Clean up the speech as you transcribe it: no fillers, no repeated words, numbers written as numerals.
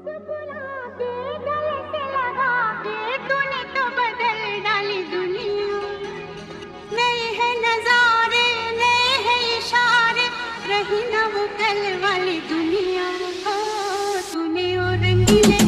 मुस्कुरा के गले से लगा के तूने तो बदल डाली दुनिया। नए हैं नजारे, नए हैं इशारे, रही ना वो कल वाली दुनिया। ओ तूने और रंगीले